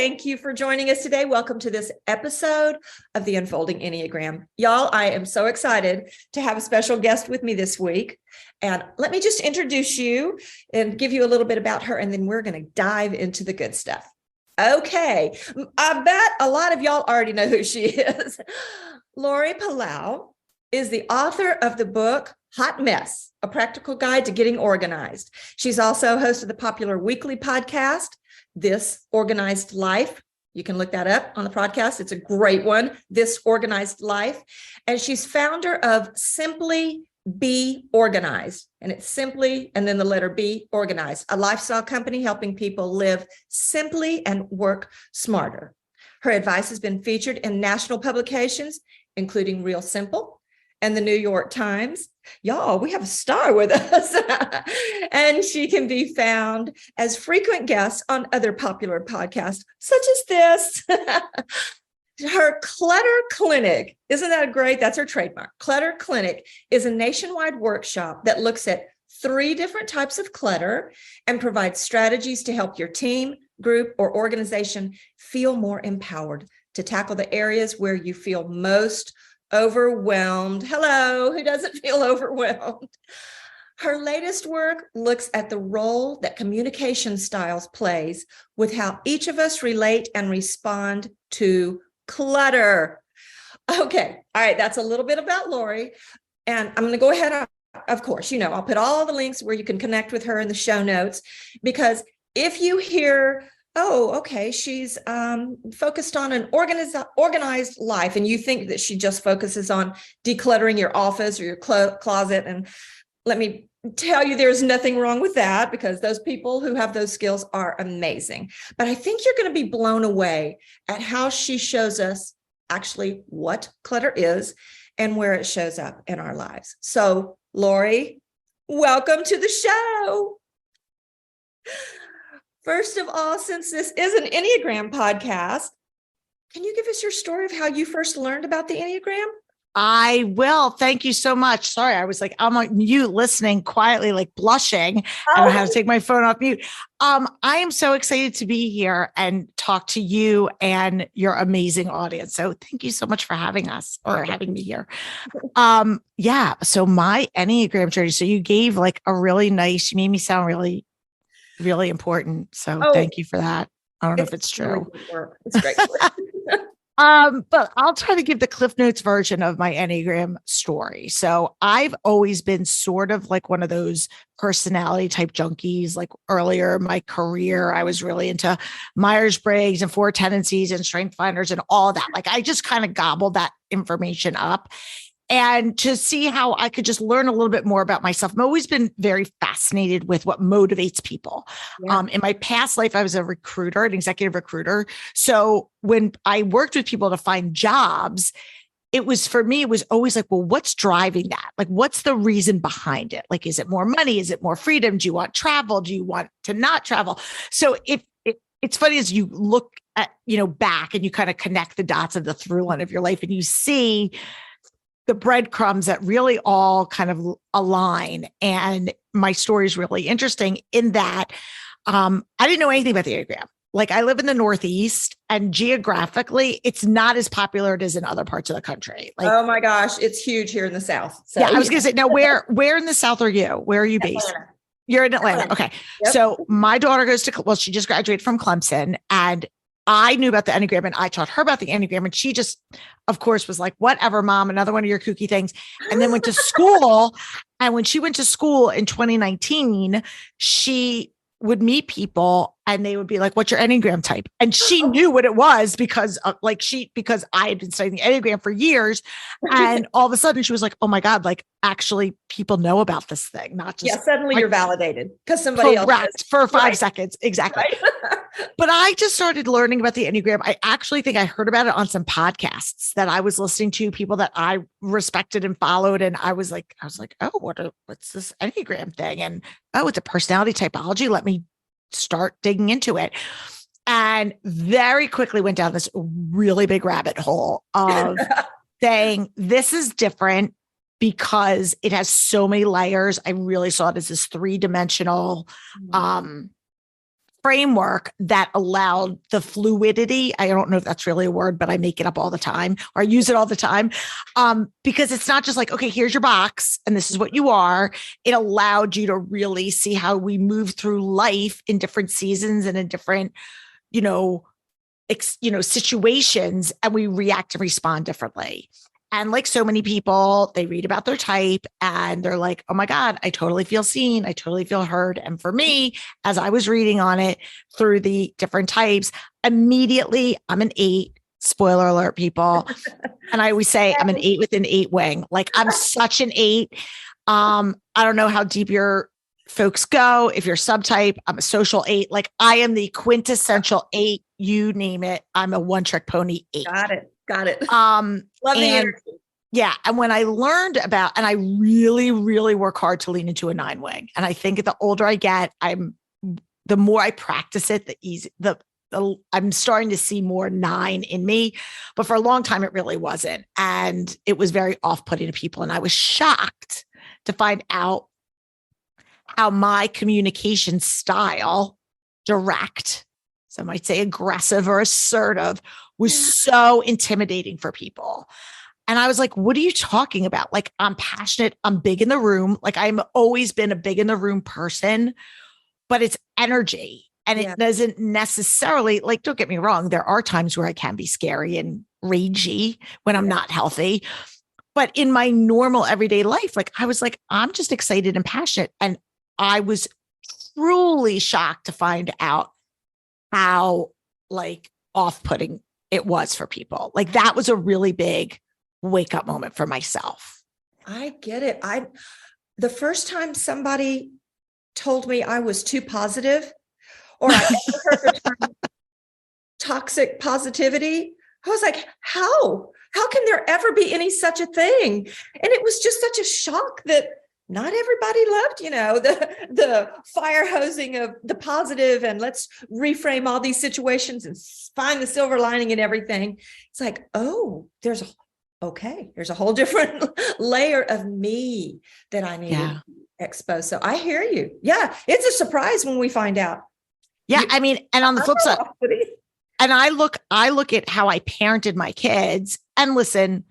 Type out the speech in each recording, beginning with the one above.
Thank you for joining us today. Welcome to this episode of the Unfolding Enneagram. Y'all, I am so excited to have a special guest with me this week. And let me just introduce you and give you a little bit about her, and then we're going to dive into the good stuff. Okay, I bet a lot of y'all already know who she is. Laurie Palau is the author of the book Hot Mess, A Practical Guide to Getting Organized. She's also host of the popular weekly podcast, This Organized Life. You can look that up on the podcast. It's a great one, This Organized Life. And she's founder of Simply Be Organized. And it's simply, and then the letter B, organized, a lifestyle company helping people live simply and work smarter. Her advice has been featured in national publications, including Real Simple and the New York Times. Y'all, we have a star with us. And she can be found as frequent guests on other popular podcasts, such as this. Her Clutter Clinic, isn't that great? That's her trademark. Clutter Clinic is a nationwide workshop that looks at 3 different types of clutter and provides strategies to help your team, group, or organization feel more empowered to tackle the areas where you feel most overwhelmed. Hello, who doesn't feel overwhelmed? Her latest work looks at the role that communication styles plays with how each of us relate and respond to clutter. Okay, all right, that's a little bit about Laurie. And I'm going to go ahead, of course, I'll put all the links where you can connect with her in the show notes, because if you hear, oh, okay, she's focused on an organized life, and you think that she just focuses on decluttering your office or your closet, and let me tell you, there's nothing wrong with that, because those people who have those skills are amazing. But I think you're going to be blown away at how she shows us actually what clutter is and where it shows up in our lives. So, Laurie, welcome to the show. First of all, since this is an Enneagram podcast, can you give us your story of how you first learned about the Enneagram? I will. Thank you so much. Sorry, I was I'm on mute listening quietly, blushing. I don't know how to take my phone off mute. I am so excited to be here and talk to you and your amazing audience. So thank you so much for having us, or having me here. Yeah. So my Enneagram journey. So you gave you made me sound really, really important. So thank you for that. I don't know if it's true. It's great. But I'll try to give the Cliff Notes version of my Enneagram story. So I've always been sort of like one of those personality type junkies. Earlier in my career, I was really into Myers-Briggs and 4 tendencies and strength finders and all that. I just kind of gobbled that information up. And to see how I could just learn a little bit more about myself. I've always been very fascinated with what motivates people. Yeah. In my past life, I was a recruiter, an executive recruiter. So when I worked with people to find jobs, it was always well, what's driving that? What's the reason behind it? Is it more money? Is it more freedom? Do you want travel? Do you want to not travel? So it's funny as you look at, back and you kind of connect the dots of the through line of your life, and you see the breadcrumbs that really all kind of align. And my story is really interesting in that I didn't know anything about the Enneagram. I live in the Northeast, and geographically, it's not as popular as in other parts of the country. Oh my gosh, it's huge here in the South. So, yeah, I was going to say, now where in the South are you? Where are you based? Atlanta. You're in Atlanta. Okay. Yep. So my daughter she just graduated from Clemson, and I knew about the Enneagram, and I taught her about the Enneagram, and she just, of course, was like, whatever, Mom, another one of your kooky things. And then went to school. And when she went to school in 2019, she would meet people and they would be like, what's your Enneagram type? And she knew what it was because I had been studying the Enneagram for years. And all of a sudden she was like, oh my God, actually people know about this thing, not just. Yeah, suddenly you're validated because somebody else has. For 5 seconds. Exactly. Right. But I just started learning about the Enneagram. I actually think I heard about it on some podcasts that I was listening to, people that I respected and followed. And I was like, oh, what's this Enneagram thing? And it's a personality typology. Let me start digging into it. And very quickly went down this really big rabbit hole of saying, this is different because it has so many layers. I really saw it as this 3-dimensional framework that allowed the fluidity. I don't know if that's really a word, but I make it up all the time, or I use it all the time. Because it's not just like, okay, here's your box and this is what you are. It allowed you to really see how we move through life in different seasons and in different, situations, and we react and respond differently. And like so many people, they read about their type and they're like, oh my God, I totally feel seen. I totally feel heard. And for me, as I was reading on it through the different types, immediately I'm an 8. Spoiler alert, people. And I always say I'm an 8 with an 8 wing. Like I'm such an 8. I don't know how deep your folks go. If you're subtype, I'm a social 8. Like I am the quintessential 8. You name it. I'm a one-trick pony 8. Got it. Love the energy. Yeah. And when I learned about, and I really, really work hard to lean into a 9 wing. And I think the older I get, the more I practice it, I'm starting to see more 9 in me, but for a long time, it really wasn't. And it was very off-putting to people. And I was shocked to find out how my communication style, direct, some might say aggressive or assertive, was so intimidating for people. And I was like, what are you talking about? Like, I'm passionate. I'm big in the room. Like I've always been a big in the room person, but it's energy. And it doesn't necessarily, like, don't get me wrong. There are times where I can be scary and ragey when I'm not healthy. But in my normal everyday life, like I was like, I'm just excited and passionate. And I was truly shocked to find out how like off-putting it was for people. Like that was a really big wake up moment for myself. I get it. The first time somebody told me I was too positive, or I ever heard the term toxic positivity, I was like, how can there ever be any such a thing? And it was just such a shock that not everybody loved, the fire hosing of the positive, and let's reframe all these situations and find the silver lining in everything. It's like, oh, there's a whole different layer of me that I need to expose. So I hear you. Yeah. It's a surprise when we find out. Yeah. I mean, and on the flip side, and I look at how I parented my kids, and listen,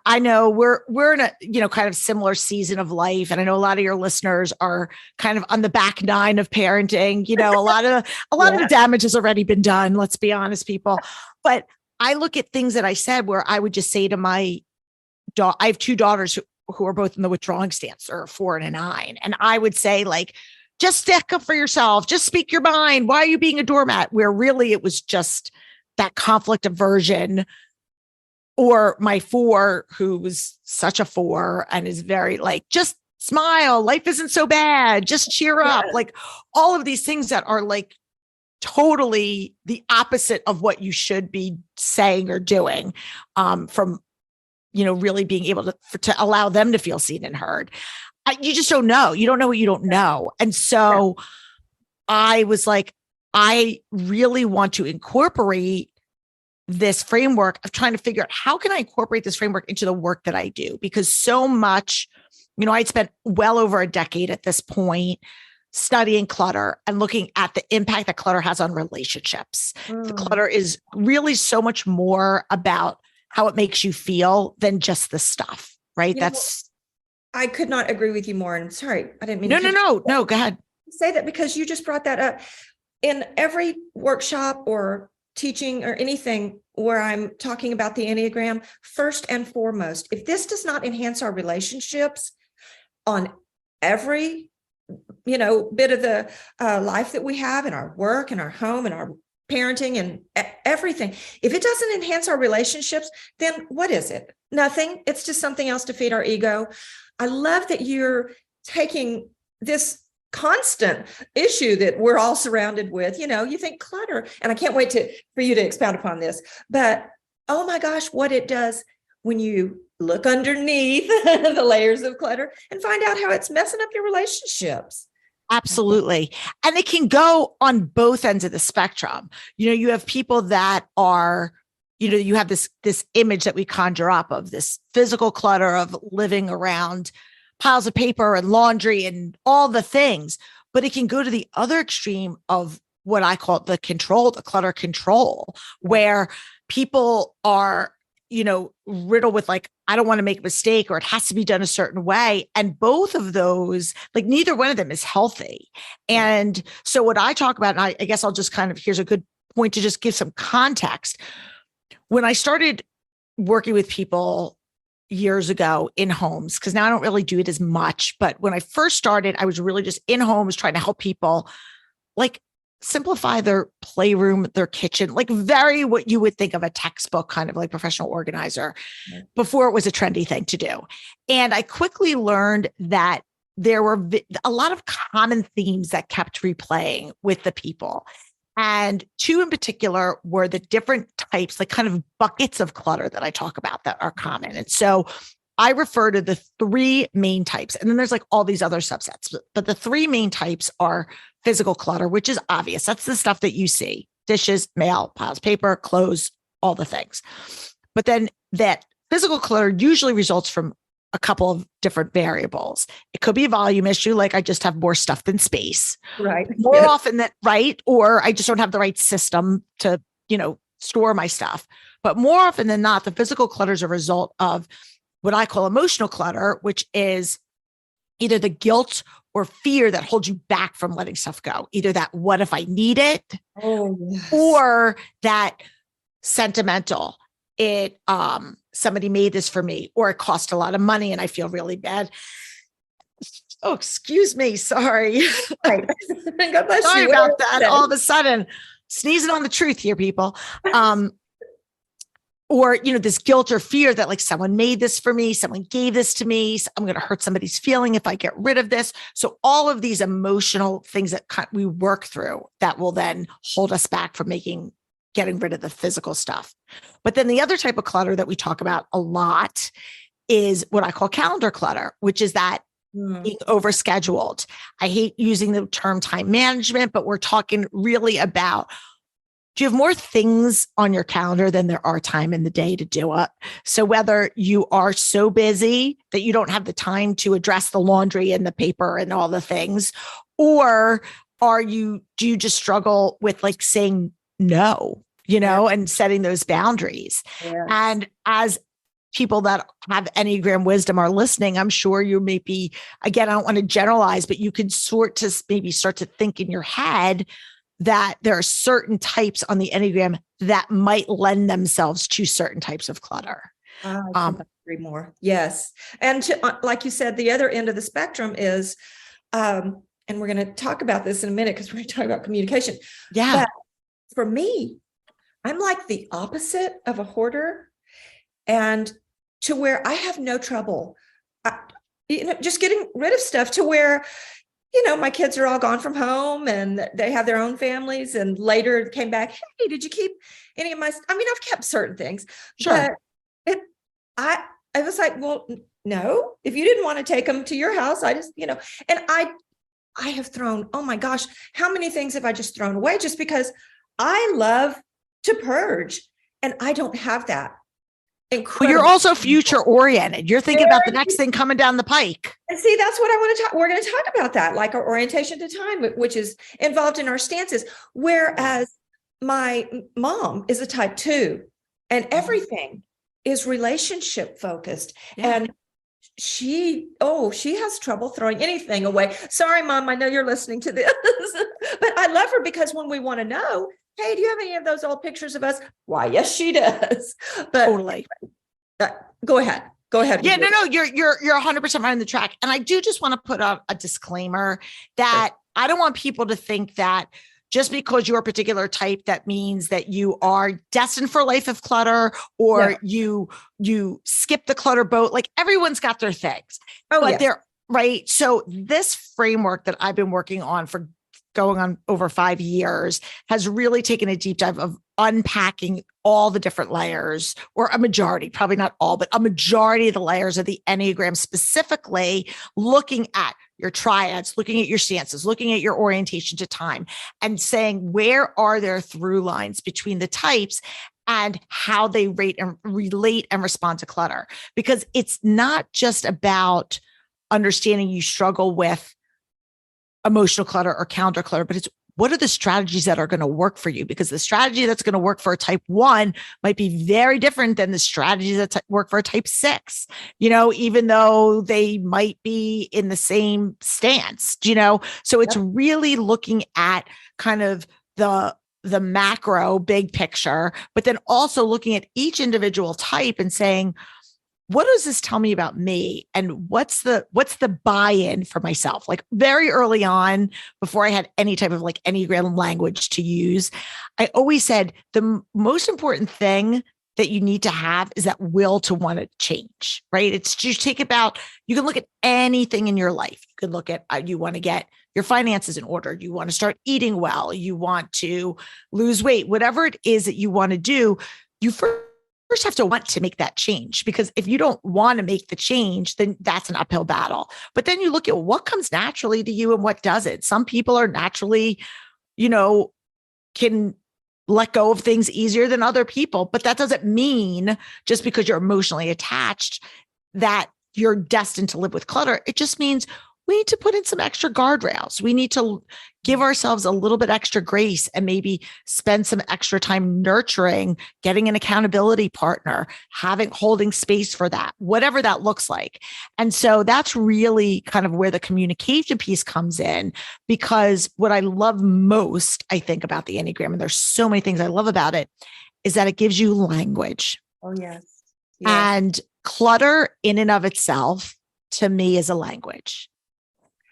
I know we're in a, kind of similar season of life. And I know a lot of your listeners are kind of on the back 9 of parenting. A lot of the damage has already been done. Let's be honest, people. But I look at things that I said where I would just say to my daughter, I have 2 daughters who are both in the withdrawing stance, or 4 and a 9. And I would say, like, just stick up for yourself. Just speak your mind. Why are you being a doormat? Where really it was just that conflict aversion. Or my 4, who was such a 4 and is very like, just smile. Life isn't so bad. Just cheer up. Like all of these things that are like totally the opposite of what you should be saying or doing, from, really being able to allow them to feel seen and heard. You just don't know. You don't know what you don't know. And so I was like, I really want to incorporate this framework of trying to figure out how can I incorporate this framework into the work that I do? Because so much, I'd spent well over a decade at this point studying clutter and looking at the impact that clutter has on relationships. The clutter is really so much more about how it makes you feel than just the stuff, right? I could not agree with you more. And sorry, I didn't mean No, go ahead. Say that, because you just brought that up. In every workshop or teaching or anything where I'm talking about the Enneagram, first and foremost, if this does not enhance our relationships on every, bit of the life that we have in our work and our home and our parenting and everything, if it doesn't enhance our relationships, then what is it? Nothing. It's just something else to feed our ego. I love that you're taking this constant issue that we're all surrounded with. You think clutter, and I can't wait for you to expound upon this, but oh my gosh, what it does when you look underneath the layers of clutter and find out how it's messing up your relationships. Absolutely. And it can go on both ends of the spectrum. You have people that are, you have this image that we conjure up of this physical clutter of living around piles of paper and laundry and all the things, but it can go to the other extreme of what I call the clutter control, where people are, riddled with like, I don't want to make a mistake, or it has to be done a certain way. And both of those, like neither one of them is healthy. And so what I talk about, and I guess I'll just here's a good point to just give some context. When I started working with people years ago in homes, because now I don't really do it as much, but when I first started, I was really just in homes trying to help people like simplify their playroom, their kitchen, like very what you would think of a textbook kind of like professional organizer before it was a trendy thing to do. And I quickly learned that there were a lot of common themes that kept replaying with the people. And two in particular were the different types, like kind of buckets of clutter that I talk about that are common. And so I refer to the three main types, and then there's like all these other subsets, but the three main types are physical clutter, which is obvious. That's the stuff that you see: dishes, mail, piles of paper, clothes, all the things. But then that physical clutter usually results from a couple of different variables. It could be a volume issue, like I just have more stuff than space. Right. More often than right, or I just don't have the right system to, store my stuff. But more often than not, the physical clutter is a result of what I call emotional clutter, which is either the guilt or fear that holds you back from letting stuff go. Either that, what if I need it? Oh, yes. Or that sentimental, somebody made this for me, or it cost a lot of money and I feel really bad. Oh, excuse me. Sorry. Right. God bless Sorry you. about that. All of a sudden, sneezing on the truth here, people. Or, this guilt or fear that like someone made this for me, someone gave this to me, I'm going to hurt somebody's feeling if I get rid of this. So all of these emotional things that we work through that will then hold us back from getting rid of the physical stuff. But then the other type of clutter that we talk about a lot is what I call calendar clutter, which is that being overscheduled. I hate using the term time management, but we're talking really about, do you have more things on your calendar than there are time in the day to do it? So whether you are so busy that you don't have the time to address the laundry and the paper and all the things, or do you just struggle with like saying no, and setting those boundaries? Yes. And as people that have Enneagram wisdom are listening, I'm sure you may be, again, I don't want to generalize, but you can maybe start to think in your head that there are certain types on the Enneagram that might lend themselves to certain types of clutter. I couldn't agree more. Yes. And like you said, the other end of the spectrum is, and we're going to talk about this in a minute because we're going to talk about communication. Yeah. But for me, I'm like the opposite of a hoarder, and to where I have no trouble, just getting rid of stuff to where, my kids are all gone from home and they have their own families, and later came back. Hey, did you keep any of my, I've kept certain things, Sure. but I was like, well, no, if you didn't want to take them to your house, I just, and I have thrown, oh my gosh, how many things have I just thrown away just because I love to purge, and I don't have that. Well, you're also future oriented. You're thinking about the next thing coming down the pike. And see, that's what I want to talk. We're going to talk about that, like our orientation to time, which is involved in our stances. Whereas my mom is a type 2, and everything is relationship focused. Yeah. And she has trouble throwing anything away. Sorry, Mom, I know you're listening to this, but I love her because when we want to know, hey, do you have any of those old pictures of us? Why, yes, she does. But totally. Go ahead. Yeah, no, you're 100% right on the track. And I do just want to put out a disclaimer that I don't want people to think that just because you're a particular type, that means that you are destined for a life of clutter, or you skip the clutter boat. Like everyone's got their things, but they're right. So this framework that I've been working on for going on over 5 years has really taken a deep dive of unpacking all the different layers, or a majority, probably not all, but a majority of the layers of the Enneagram, specifically looking at your triads, looking at your stances, looking at your orientation to time, and saying, where are there through lines between the types and how they relate and respond to clutter? Because it's not just about understanding you struggle with emotional clutter or calendar clutter, but it's what are the strategies that are going to work for you? Because the strategy that's going to work for a type 1 might be very different than the strategies that work for a type 6, even though they might be in the same stance, So it's really looking at kind of the macro big picture, but then also looking at each individual type and saying, what does this tell me about me? And what's the buy-in for myself? Like very early on, before I had any type of like Enneagram language to use, I always said the most important thing that you need to have is that will to want to change, right? It's just you can look at anything in your life. You could look at, you want to get your finances in order. You want to start eating well. You want to lose weight, whatever it is that you want to do, you first have to want to make that change, because if you don't want to make the change, then that's an uphill battle. But then you look at what comes naturally to you and what doesn't. Some people are naturally, can let go of things easier than other people, but that doesn't mean just because you're emotionally attached that you're destined to live with clutter. It just means we need to put in some extra guardrails. We need to give ourselves a little bit extra grace and maybe spend some extra time nurturing, getting an accountability partner, holding space for that, whatever that looks like. And so that's really kind of where the communication piece comes in, because what I love most, I think, about the Enneagram, and there's so many things I love about it, is that it gives you language. Oh, yes. And clutter in and of itself, to me, is a language.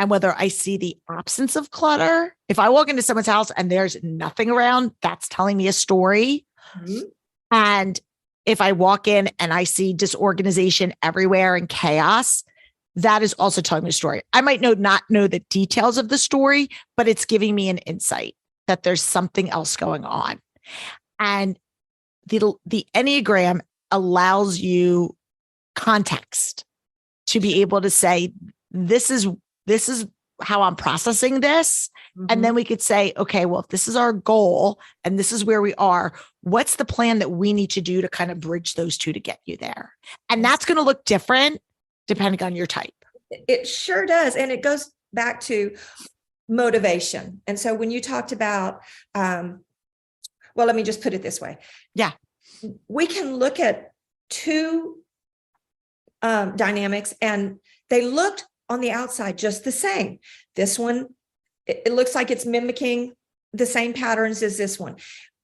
And whether I see the absence of clutter, if I walk into someone's house and there's nothing around, that's telling me a story. Mm-hmm. And if I walk in and I see disorganization everywhere and chaos, that is also telling me a story. I might not know the details of the story, but it's giving me an insight that there's something else going on. And the Enneagram allows you context to be able to say, this is how I'm processing this. Mm-hmm. And then we could say, okay, well, if this is our goal and this is where we are, what's the plan that we need to do to kind of bridge those two to get you there? And that's going to look different depending on your type. It sure does. And it goes back to motivation. And so when you talked about, well, let me just put it this way. Yeah. We can look at two dynamics and they looked on the outside just the same. This one, it looks like it's mimicking the same patterns as this one.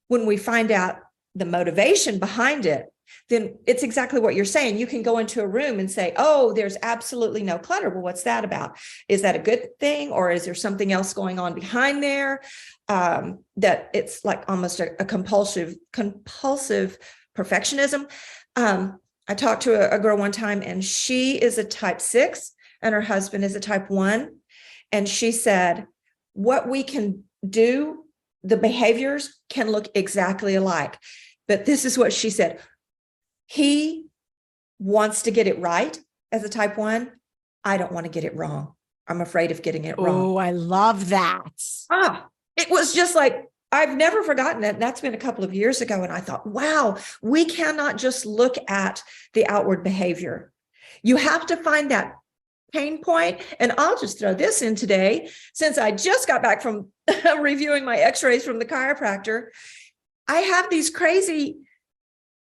When we find out the motivation behind it, then it's exactly what you're saying. You can go into a room and say, oh, there's absolutely no clutter. Well, what's that about? Is that a good thing? Or is there something else going on behind there? That it's like almost a compulsive perfectionism. I talked to a girl one time and she is a type 6 and her husband is a type 1. And she said, what we can do, the behaviors can look exactly alike. But this is what she said. He wants to get it right as a type 1. I don't want to get it wrong. I'm afraid of getting it wrong. Oh, I love that. It was just like, I've never forgotten it. That's been a couple of years ago. And I thought, wow, we cannot just look at the outward behavior. You have to find that pain point. And I'll just throw this in today, since I just got back from reviewing my x-rays from the chiropractor. I have these crazy,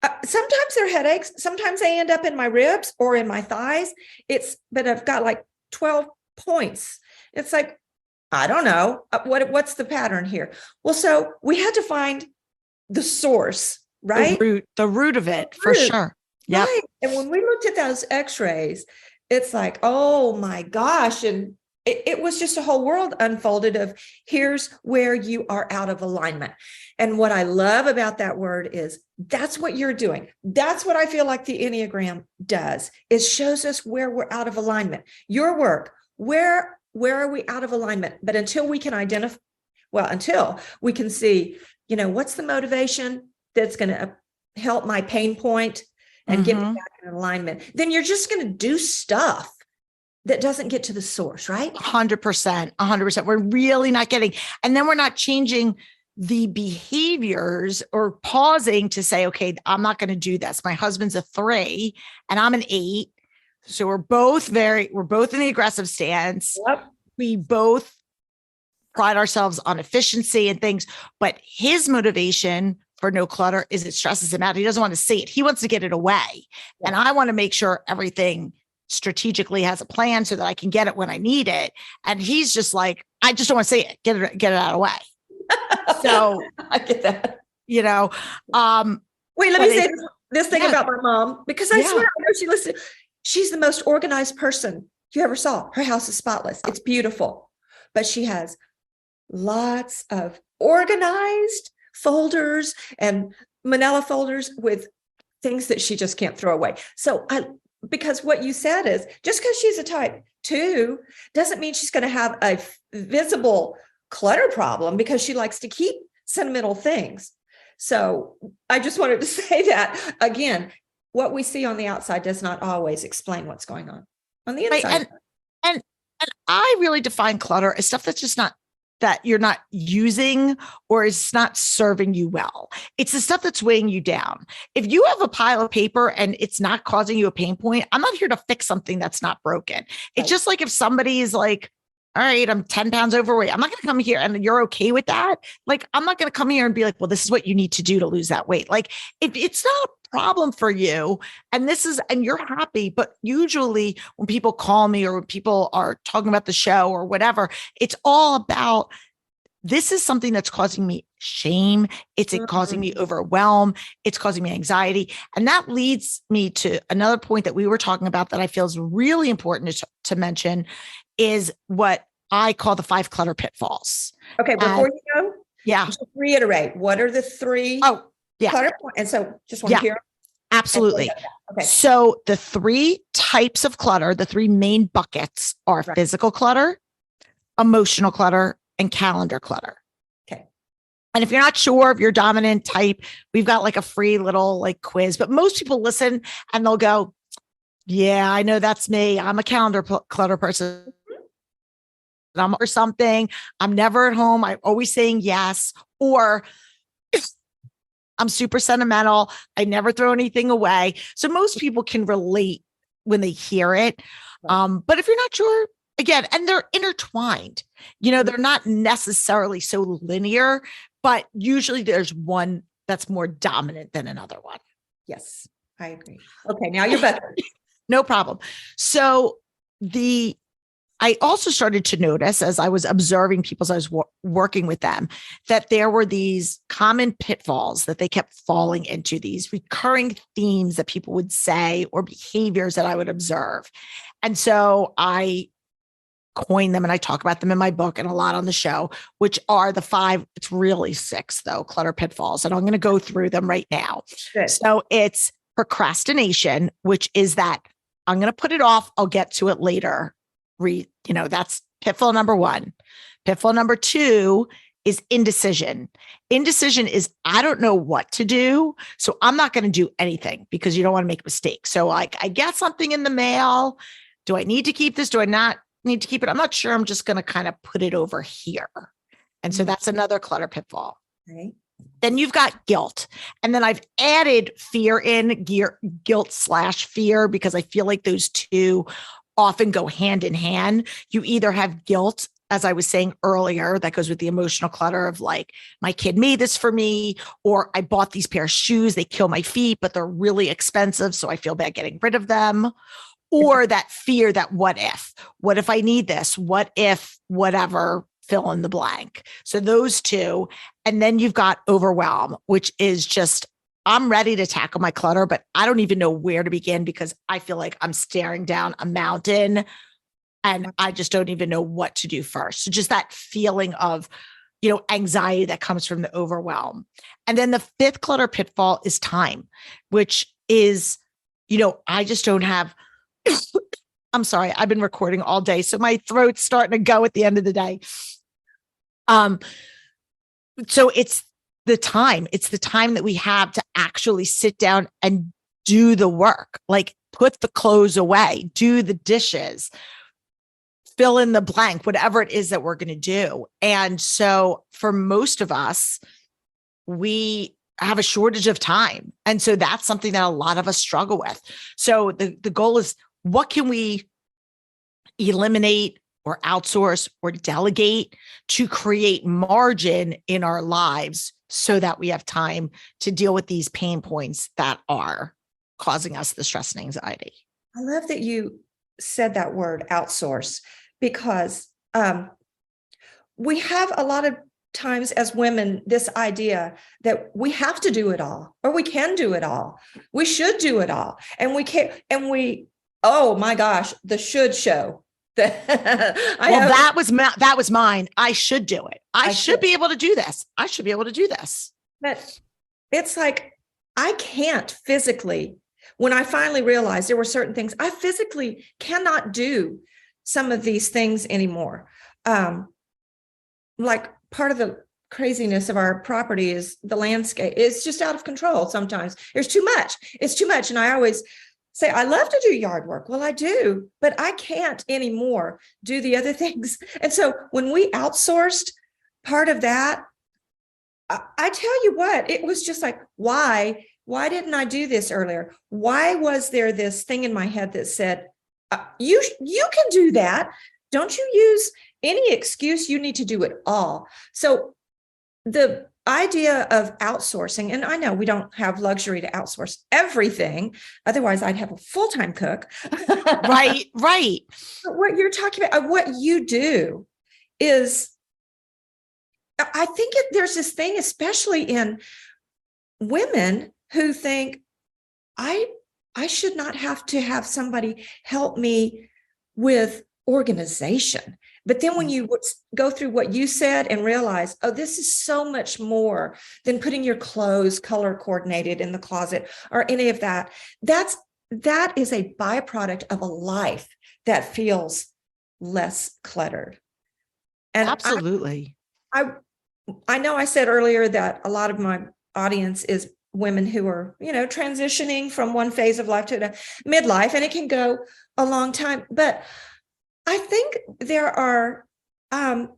sometimes they're headaches. Sometimes they end up in my ribs or in my thighs. But I've got like 12 points. It's like, I don't know. What's the pattern here? Well, so we had to find the source, right? The root of it, for sure. Yeah. Right. And when we looked at those x-rays, it's like, oh my gosh. And it was just a whole world unfolded of here's where you are out of alignment. And what I love about that word is that's what you're doing. That's what I feel like the Enneagram does. It shows us where we're out of alignment. Your work, where are we out of alignment? But until we can until we can see, what's the motivation that's going to help my pain point and get me back in alignment, then you're just going to do stuff that doesn't get to the source, right? 100%. We're really not getting, and then we're not changing the behaviors or pausing to say, okay, I'm not going to do this. My husband's a 3 and I'm an 8. So we're both in the aggressive stance. Yep. We both pride ourselves on efficiency and things, but his motivation for no clutter is it stresses him out. He doesn't want to see it. He wants to get it away. Yeah. And I want to make sure everything strategically has a plan so that I can get it when I need it. And he's just like, I just don't want to see it. Get it out of the way. So I get that. You know, wait, let me say this thing about my mom, because I swear I know she listened. She's the most organized person you ever saw. Her house is spotless. It's beautiful, but she has lots of organized folders and manila folders with things that she just can't throw away. So because what you said is just because she's a type 2 doesn't mean she's going to have a visible clutter problem, because she likes to keep sentimental things. So I just wanted to say that again, what we see on the outside does not always explain what's going on the inside. Right. And I really define clutter as stuff that's just not, that you're not using or is not serving you well. It's the stuff that's weighing you down. If you have a pile of paper and it's not causing you a pain point, I'm not here to fix something that's not broken. It's just like if somebody is like, all right, I'm 10 pounds overweight, I'm not going to come here, and you're okay with that. Like, I'm not going to come here and be like, well, this is what you need to do to lose that weight. Like, if it's not a problem for you and you're happy, but usually when people call me or when people are talking about the show or whatever, it's all about, this is something that's causing me shame. It's causing me overwhelm. It's causing me anxiety. And that leads me to another point that we were talking about that I feel is really important to mention, is what I call the 5 clutter pitfalls. Okay, before you go, just reiterate, what are the 3 clutter points? And so just want to hear. Absolutely. Okay. So the 3 types of clutter, the 3 main buckets are physical clutter, emotional clutter, and calendar clutter. Okay. And if you're not sure if you're dominant type, we've got like a free little like quiz, but most people listen and they'll go, yeah, I know that's me. I'm a calendar clutter person. I'm or something. I'm never at home. I'm always saying yes. Or I'm super sentimental. I never throw anything away. So most people can relate when they hear it. But if you're not sure, again, and they're intertwined, they're not necessarily so linear, but usually there's one that's more dominant than another one. Yes, I agree. Okay, now you're better. No problem. So I also started to notice as I was observing people, as I was working with them, that there were these common pitfalls that they kept falling into, these recurring themes that people would say or behaviors that I would observe. And so I coined them and I talk about them in my book and a lot on the show, which are the 5, it's really 6 though, clutter pitfalls. And I'm going to go through them right now. Good. So it's procrastination, which is that I'm going to put it off. I'll get to it later. That's pitfall number 1. Pitfall number 2 is indecision. Indecision is, I don't know what to do, so I'm not going to do anything, because you don't want to make mistakes. So like, I get something in the mail. Do I need to keep this? Do I not need to keep it? I'm not sure. I'm just going to kind of put it over here. And so that's another clutter pitfall. Okay. Then you've got guilt. And then I've added fear in, guilt/fear, because I feel like those 2 often go hand in hand. You either have guilt, as I was saying earlier, that goes with the emotional clutter of like, my kid made this for me, or I bought these pair of shoes, they kill my feet, but they're really expensive, so I feel bad getting rid of them. Or that fear that what if I need this? What if whatever, fill in the blank. So those 2. And then you've got overwhelm, which is just, I'm ready to tackle my clutter, but I don't even know where to begin, because I feel like I'm staring down a mountain and I just don't even know what to do first. So just that feeling of, anxiety that comes from the overwhelm. And then the 5th clutter pitfall is time, which is, I just don't have, I'm sorry, I've been recording all day, so my throat's starting to go at the end of the day. So it's the time that we have to actually sit down and do the work, like put the clothes away, do the dishes, fill in the blank, whatever it is that we're going to do. And so for most of us, we have a shortage of time. And so that's something that a lot of us struggle with. So the goal is, what can we eliminate or outsource or delegate to create margin in our lives so that we have time to deal with these pain points that are causing us the stress and anxiety. I love that you said that word outsource, because we have a lot of times as women this idea that we have to do it all, or we can do it all. We should do it all. And we can't, oh my gosh, the should show. That was mine. I should do it. I should be able to do this. I should be able to do this. But it's like, I can't physically, when I finally realized there were certain things, I physically cannot do some of these things anymore. Like part of the craziness of our property is the landscape. It's just out of control sometimes. There's too much. It's too much. And I always say, I love to do yard work. Well, I do, but I can't anymore do the other things. And so when we outsourced part of that, I tell you what, it was just like, why didn't I do this earlier? Why was there this thing in my head that said, you can do that. Don't you use any excuse. You need to do it all. So the idea of outsourcing, and I know we don't have luxury to outsource everything. Otherwise, I'd have a full-time cook. Right. But what you're talking about, what you do is, I think there's this thing, especially in women who think, I should not have to have somebody help me with organization. But then when you go through what you said and realize, oh, this is so much more than putting your clothes color coordinated in the closet or any of that. That is a byproduct of a life that feels less cluttered. And absolutely. I know I said earlier that a lot of my audience is women who are, transitioning from one phase of life to the midlife, and it can go a long time. But I think there are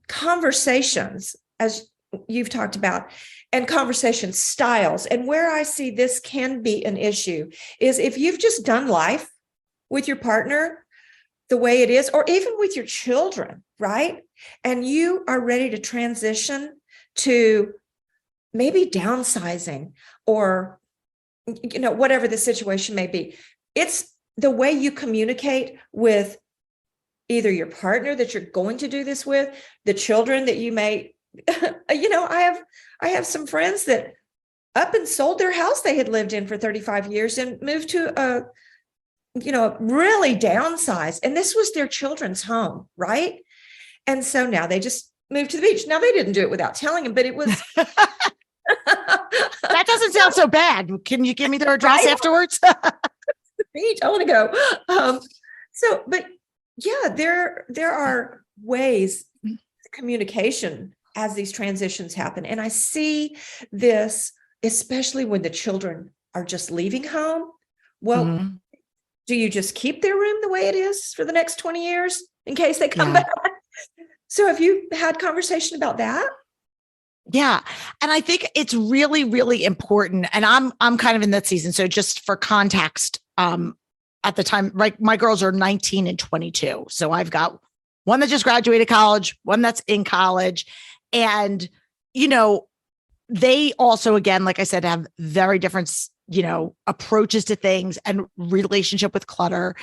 conversations, as you've talked about, and conversation styles. And where I see this can be an issue is if you've just done life with your partner the way it is, or even with your children, right? And you are ready to transition to maybe downsizing or, whatever the situation may be. It's the way you communicate with either your partner that you're going to do this with, the children that you may, I have some friends that up and sold their house they had lived in for 35 years and moved to really downsized. And this was their children's home, right? And so now they just moved to the beach. Now they didn't do it without telling them, but it was. That doesn't sound so bad. Can you give me their address afterwards? The beach. I want to go. But yeah, there are ways communication as these transitions happen. And I see this, especially when the children are just leaving home. Well, do you just keep their room the way it is for the next 20 years in case they come back? So have you had conversation about that? Yeah. And I think it's really, really important. And I'm kind of in that season. So just for context, at the time, right, my girls are 19 and 22. So I've got one that just graduated college, one that's in college. And, they also, again, like I said, have very different, approaches to things and relationship with clutter.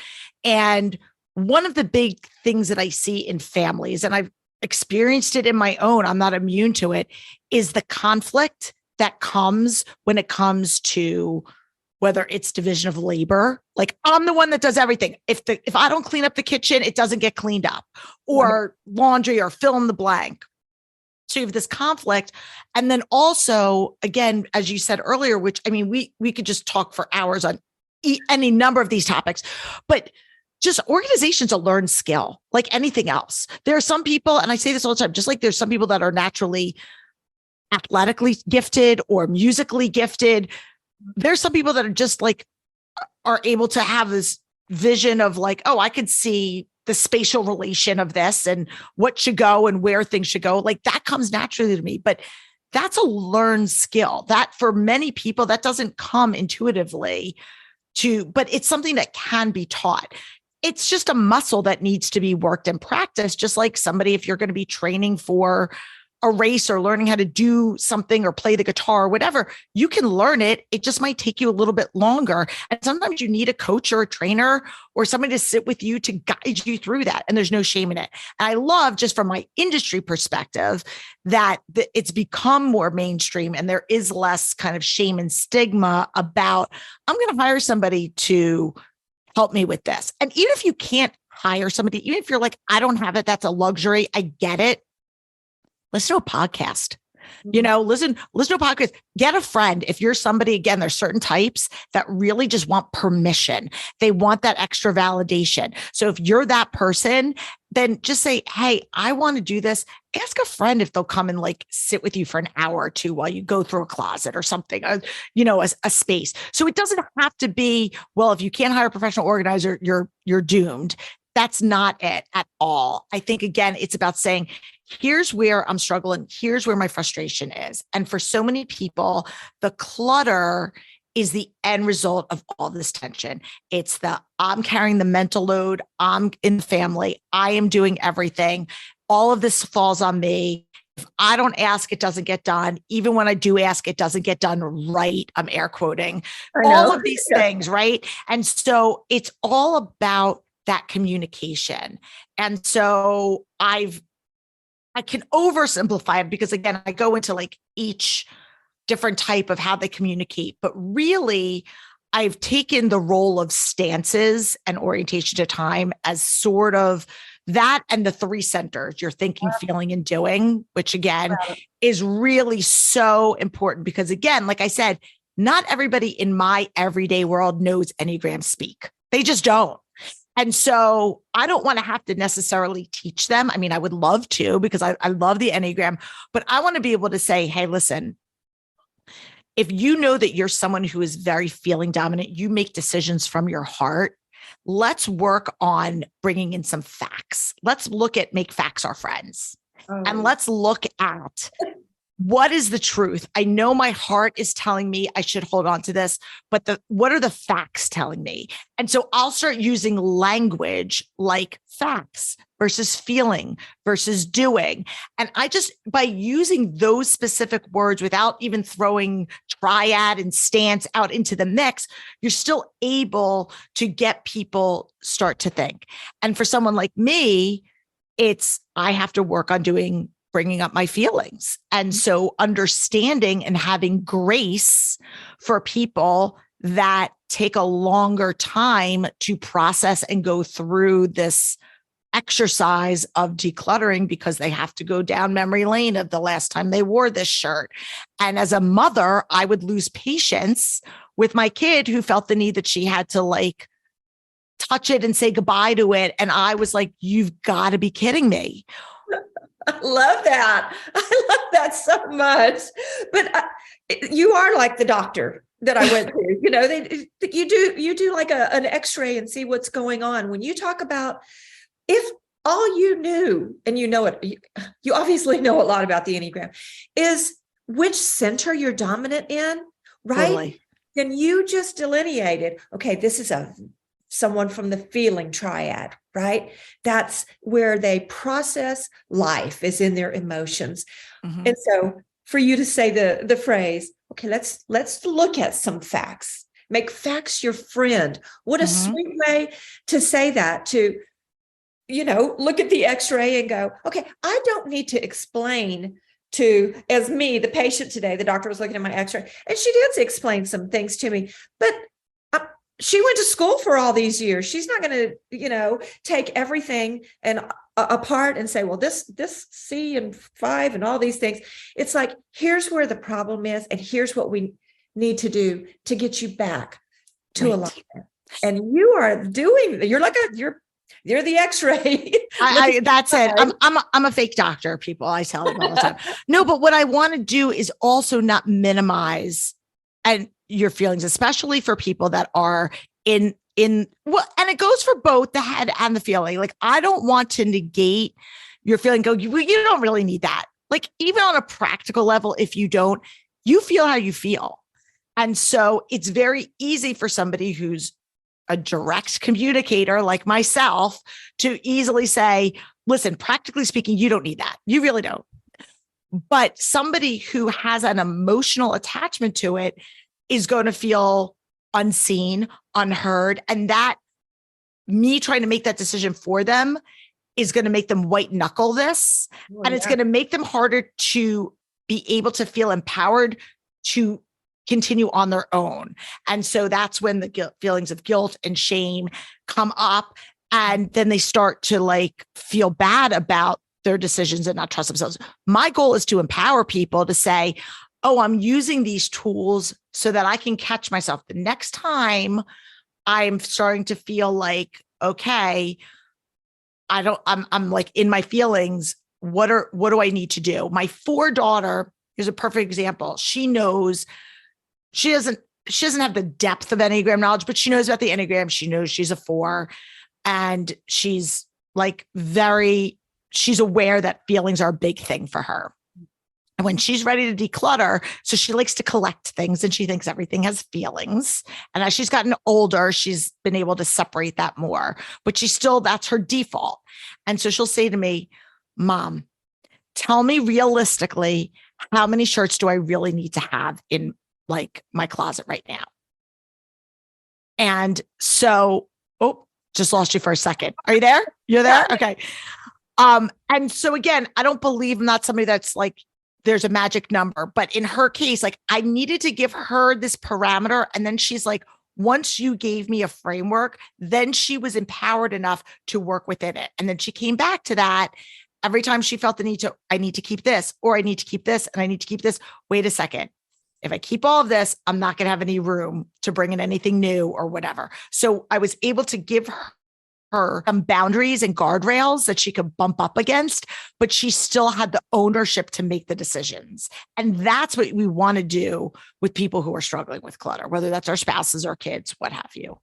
And one of the big things that I see in families, and I've experienced it in my own, I'm not immune to it, is the conflict that comes when it comes to whether it's division of labor. Like, I'm the one that does everything. If I don't clean up the kitchen, it doesn't get cleaned up, or laundry, or fill in the blank. So you have this conflict. And then also, again, as you said earlier, which, I mean, we could just talk for hours on any number of these topics, but just organization's a learned skill, like anything else. There are some people, and I say this all the time, just like there's some people that are naturally athletically gifted or musically gifted. There's some people that are just like, are able to have this vision of like, oh, I could see the spatial relation of this and what should go and where things should go. Like, that comes naturally to me, but that's a learned skill that for many people, that doesn't come intuitively but it's something that can be taught. it's just a muscle that needs to be worked and practiced, just like somebody, if you're going to be training for a race or learning how to do something or play the guitar or whatever, you can learn it. It just might take you a little bit longer. And sometimes you need a coach or a trainer or somebody to sit with you to guide you through that. And there's no shame in it. And I love, just from my industry perspective, that it's become more mainstream and there is less kind of shame and stigma about, I'm going to hire somebody to help me with this. And even if you can't hire somebody, even if you're like, I don't have it, that's a luxury, I get it. Listen to a podcast, listen to a podcast, get a friend. If you're somebody, again, there's certain types that really just want permission. They want that extra validation. So if you're that person, then just say, hey, I want to do this. Ask a friend if they'll come and like sit with you for an hour or two while you go through a closet or something, a space. So it doesn't have to be, well, if you can't hire a professional organizer, you're doomed. That's not it at all. I think, again, it's about saying, here's where I'm struggling. Here's where my frustration is. And for so many people, the clutter is the end result of all this tension. It's I'm carrying the mental load. I'm in the family. I am doing everything. All of this falls on me. If I don't ask, it doesn't get done. Even when I do ask, it doesn't get done right. I'm air quoting all of these things, right? And so it's all about that communication. And so I can oversimplify it because, again, I go into like each different type of how they communicate, but really I've taken the role of stances and orientation to time as sort of that, and the 3 centers, your thinking, feeling, and doing, which again is really so important because, again, like I said, not everybody in my everyday world knows Enneagram speak. They just don't. And so I don't want to have to necessarily teach them. I mean, I would love to, because I love the Enneagram, but I want to be able to say, hey, listen, if you know that you're someone who is very feeling dominant, you make decisions from your heart. Let's work on bringing in some facts. Let's make facts our friends. And let's look at what is the truth. I know my heart is telling me I should hold on to this, but what are the facts telling me? And so I'll start using language like facts versus feeling versus doing. And by using those specific words without even throwing triad and stance out into the mix, you're still able to get people start to think. And for someone like me, I have to work on bringing up my feelings. And so understanding and having grace for people that take a longer time to process and go through this exercise of decluttering because they have to go down memory lane of the last time they wore this shirt. And as a mother, I would lose patience with my kid who felt the need that she had to like touch it and say goodbye to it. And I was like, you've got to be kidding me. I love that. I love that so much. But you are like the doctor that I went to. You do like an X-ray and see what's going on. When you talk about, if all you knew, and you obviously know a lot about the Enneagram, is which center you're dominant in, right? Totally. Then you just delineated, okay, this is someone from the feeling triad, right? That's where they process life, is in their emotions. Mm-hmm. And so for you to say the phrase, okay, let's look at some facts, make facts your friend. What a sweet way to say that, to, look at the X-ray and go, okay, I don't need to explain as me, the patient today, the doctor was looking at my X-ray and she did explain some things to me, but she went to school for all these years. She's not going to, take everything and apart and say, well, this C and 5 and all these things. It's like, here's where the problem is. And here's what we need to do to get you back to alignment. And you are you're the X-ray. That's it. I'm a fake doctor, people. I tell them all the time. No, but what I want to do is also not minimize your feelings, especially for people that are in well, and it goes for both the head and the feeling. Like, I don't want to negate your feeling. You don't really need that. Like, even on a practical level, if you don't, you feel how you feel. And so it's very easy for somebody who's a direct communicator like myself to easily say, listen, practically speaking, you don't need that. You really don't. But somebody who has an emotional attachment to it is going to feel unseen, unheard. And that me trying to make that decision for them is going to make them white knuckle this. Oh, and it's yeah. going to make them harder to be able to feel empowered to continue on their own. And so that's when the feelings of guilt and shame come up. And then they start to like feel bad about their decisions and not trust themselves. My goal is to empower people to say, oh, I'm using these tools so that I can catch myself the next time I'm starting to feel like, okay, I'm like in my feelings. What do I need to do? My 4 daughter, here's a perfect example. She knows she doesn't have the depth of Enneagram knowledge, but she knows about the Enneagram. She knows she's a 4, and she's like she's aware that feelings are a big thing for her. And when she's ready to declutter, so she likes to collect things and she thinks everything has feelings. And as she's gotten older, she's been able to separate that more, but that's her default. And so she'll say to me, Mom, tell me realistically, how many shirts do I really need to have in like my closet right now? And so, just lost you for a second. Are you there? You're there? Okay. And so again, I don't believe I'm not somebody that's like, there's a magic number, but in her case, like I needed to give her this parameter. And then she's like, once you gave me a framework, then she was empowered enough to work within it. And then she came back to that every time she felt the need to, I need to keep this, or I need to keep this, and I need to keep this. Wait a second. If I keep all of this, I'm not going to have any room to bring in anything new or whatever. So I was able to give her some boundaries and guardrails that she could bump up against, but she still had the ownership to make the decisions. And that's what we want to do with people who are struggling with clutter, whether that's our spouses or kids, what have you.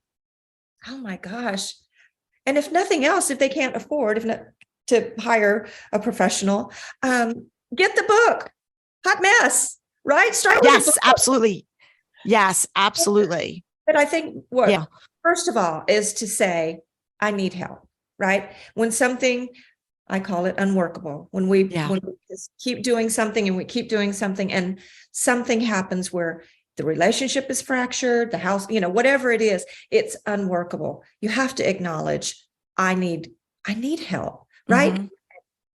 Oh my gosh. And if nothing else, if they can't afford to hire a professional, get the book, Hot Mess, right? Start with Yes, absolutely. Yes, absolutely. But I think first of all, is to say, I need help, right? When something, I call it unworkable, when we just keep doing something and we keep doing something and something happens where the relationship is fractured, the house, whatever it is, it's unworkable. You have to acknowledge, I need help, right? Mm-hmm.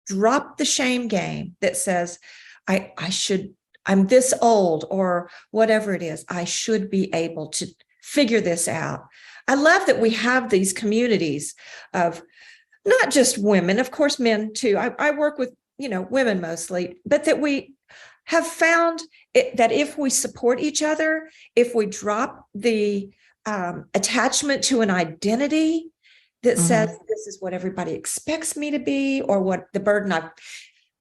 Drop the shame game that says, I'm this old or whatever it is. I should be able to figure this out. I love that we have these communities of not just women, of course, men too. I work with, women mostly, but that we have found that if we support each other, if we drop the attachment to an identity that says this is what everybody expects me to be, or what the burden I've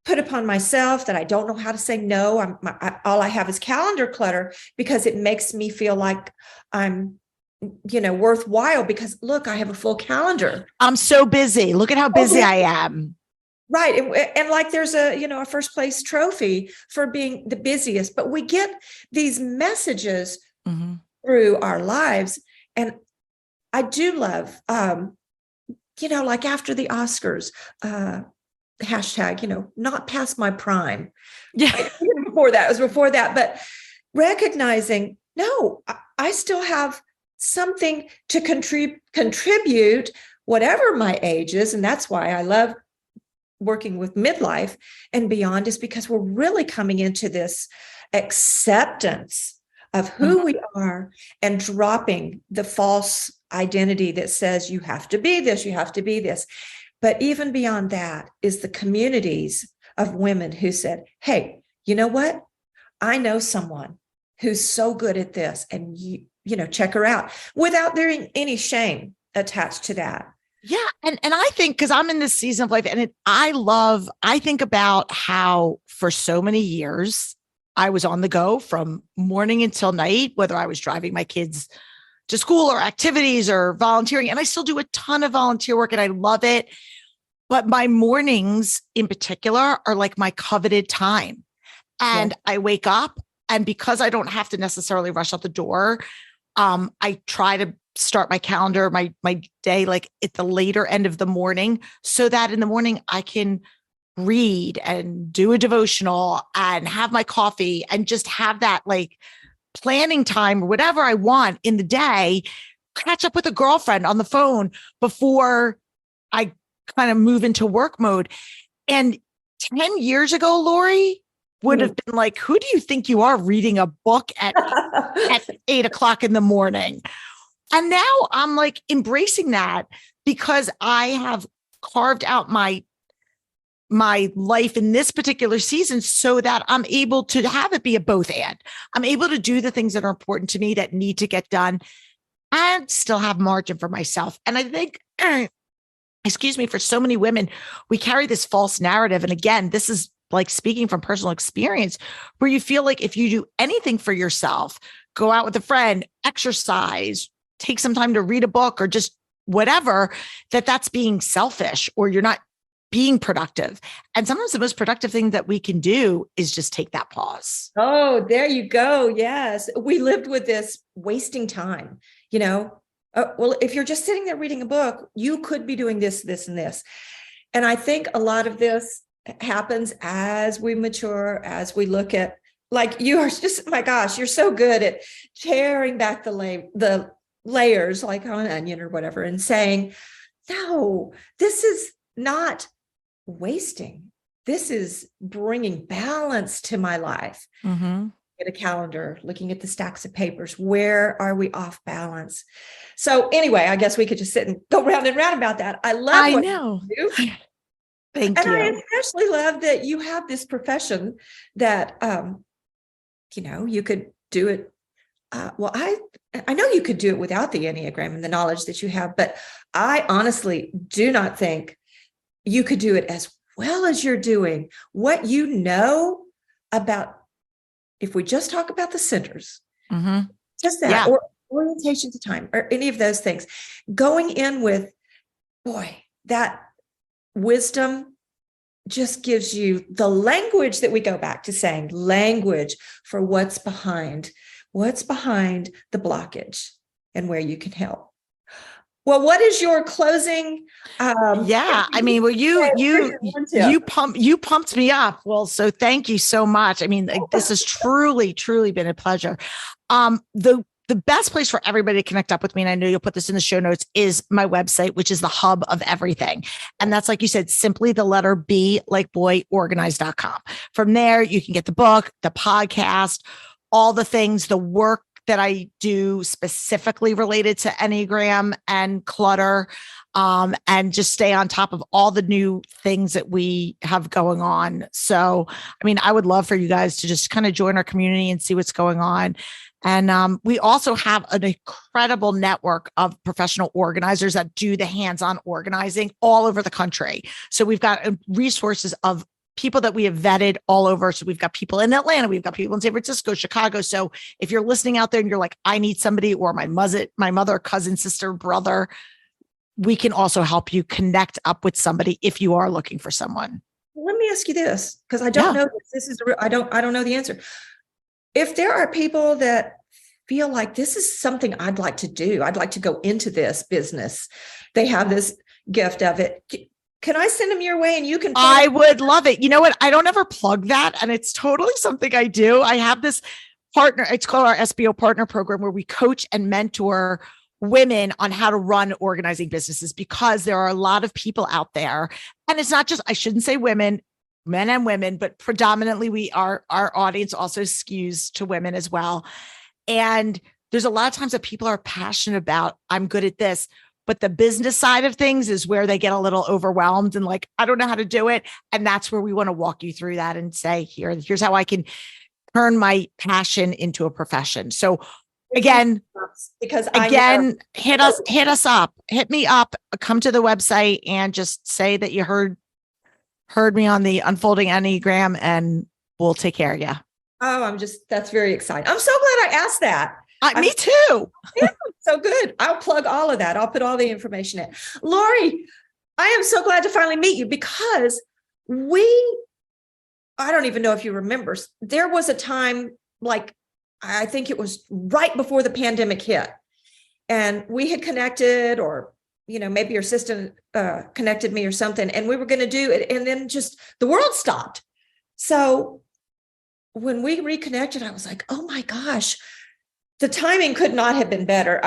put upon myself that I don't know how to say no. All I have is calendar clutter because it makes me feel like I'm worthwhile because look, I have a full calendar. I'm so busy. Look at how busy I am. Right. And like there's a first place trophy for being the busiest, but we get these messages through our lives. And I do love, like after the Oscars, hashtag, not past my prime. Yeah. It was before that, but recognizing, no, I still have something to contribute, whatever my age is. And that's why I love working with midlife and beyond, is because we're really coming into this acceptance of who we are and dropping the false identity that says you have to be this, you have to be this. But even beyond that is the communities of women who said, hey, you know what? I know someone who's so good at this, and check her out, without there being any shame attached to that. Yeah. And I think, because I'm in this season of life, and I think about how for so many years I was on the go from morning until night, whether I was driving my kids to school or activities or volunteering. And I still do a ton of volunteer work and I love it. But my mornings in particular are like my coveted time. And I wake up, and because I don't have to necessarily rush out the door, I try to start my calendar, my day, like at the later end of the morning, so that in the morning I can read and do a devotional and have my coffee and just have that like planning time or whatever I want in the day, catch up with a girlfriend on the phone before I kind of move into work mode. And 10 years ago, Laurie would have been like, who do you think you are reading a book at 8 o'clock in the morning? And now I'm like embracing that because I have carved out my life in this particular season so that I'm able to have it be a both and. I'm able to do the things that are important to me that need to get done and still have margin for myself. And I think, excuse me, for so many women, we carry this false narrative. And again, this is like speaking from personal experience, where you feel like if you do anything for yourself, go out with a friend, exercise, take some time to read a book or just whatever, that's being selfish or you're not being productive. And sometimes the most productive thing that we can do is just take that pause. Oh, there you go. Yes. We lived with this wasting time, well, if you're just sitting there reading a book, you could be doing this, this, and this. And I think a lot of this happens as we mature, as we look at, like, you are just, my gosh, you're so good at tearing back the layers like on an onion or whatever and saying, no, this is not wasting. This is bringing balance to my life. Mm-hmm. At a calendar, looking at the stacks of papers, where are we off balance? So anyway, I guess we could just sit and go round and round about that. I love what you do. Thank you. I especially love that you have this profession that, you could do it. Well, I know you could do it without the Enneagram and the knowledge that you have, but I honestly do not think you could do it as well as you're doing what you know about. If we just talk about the centers, just that, or orientation to time, or any of those things, going in with, boy, that wisdom just gives you the language that we go back to saying, language for what's behind the blockage and where you can help. Well, what is your closing? I mean, well, you pumped me up. Well, so thank you so much. I mean, this has truly been a pleasure. The best place for everybody to connect up with me, and I know you'll put this in the show notes, is my website, which is the hub of everything. And that's, like you said, simply the letter B, like boy, organize.com. From there, you can get the book, the podcast, all the things, the work that I do specifically related to Enneagram and clutter, and just stay on top of all the new things that we have going on. So, I mean, I would love for you guys to just kind of join our community and see what's going on. And we also have an incredible network of professional organizers that do the hands-on organizing all over the country. So we've got resources of people that we have vetted all over. So we've got people in Atlanta, we've got people in San Francisco, Chicago. So if you're listening out there and you're like, I need somebody, or my mother, cousin, sister, brother, we can also help you connect up with somebody if you are looking for someone. Let me ask you this, because I don't know this is I don't know the answer. If there are people that feel like this is something I'd like to do, I'd like to go into this business, they have this gift of it, can I send them your way and you can? I would love it. You know what? I don't ever plug that. And it's totally something I do. I have this partner. It's called our SBO partner program, where we coach and mentor women on how to run organizing businesses, because there are a lot of people out there. And it's not just, I shouldn't say women, men and women, but predominantly our audience also skews to women as well. And there's a lot of times that people are passionate about, I'm good at this, but the business side of things is where they get a little overwhelmed and like, I don't know how to do it. And that's where we want to walk you through that and say, here's how I can turn my passion into a profession. So again, hit us up, hit me up, come to the website and just say that you heard me on the Unfolding Enneagram, and we'll take care of you. Oh, that's very exciting. I'm so glad I asked that. Me too. Yeah, so good. I'll plug all of that. I'll put all the information in. Laurie, I am so glad to finally meet you, because I don't even know if you remember, there was a time like I think it was right before the pandemic hit. And we had connected, or, maybe your assistant connected me or something, and we were going to do it. And then just the world stopped. So when we reconnected, I was like, oh my gosh, the timing could not have been better.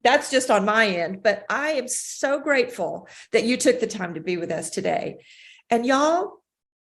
That's just on my end, but I am so grateful that you took the time to be with us today. And y'all,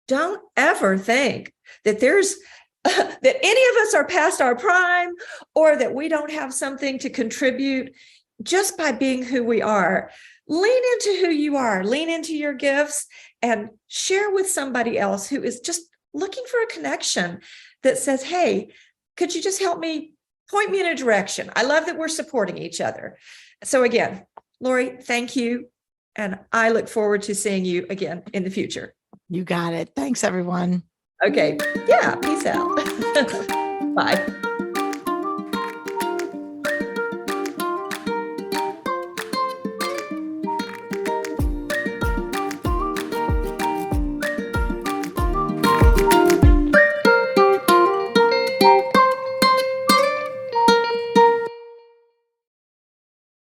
don't ever think that that any of us are past our prime, or that we don't have something to contribute just by being who we are. Lean into who you are, lean into your gifts, and share with somebody else who is just looking for a connection that says, hey, could you just help me, point me in a direction? I love that we're supporting each other. So again, Laurie, thank you. And I look forward to seeing you again in the future. You got it. Thanks, everyone. Okay. Yeah. Peace out. Bye.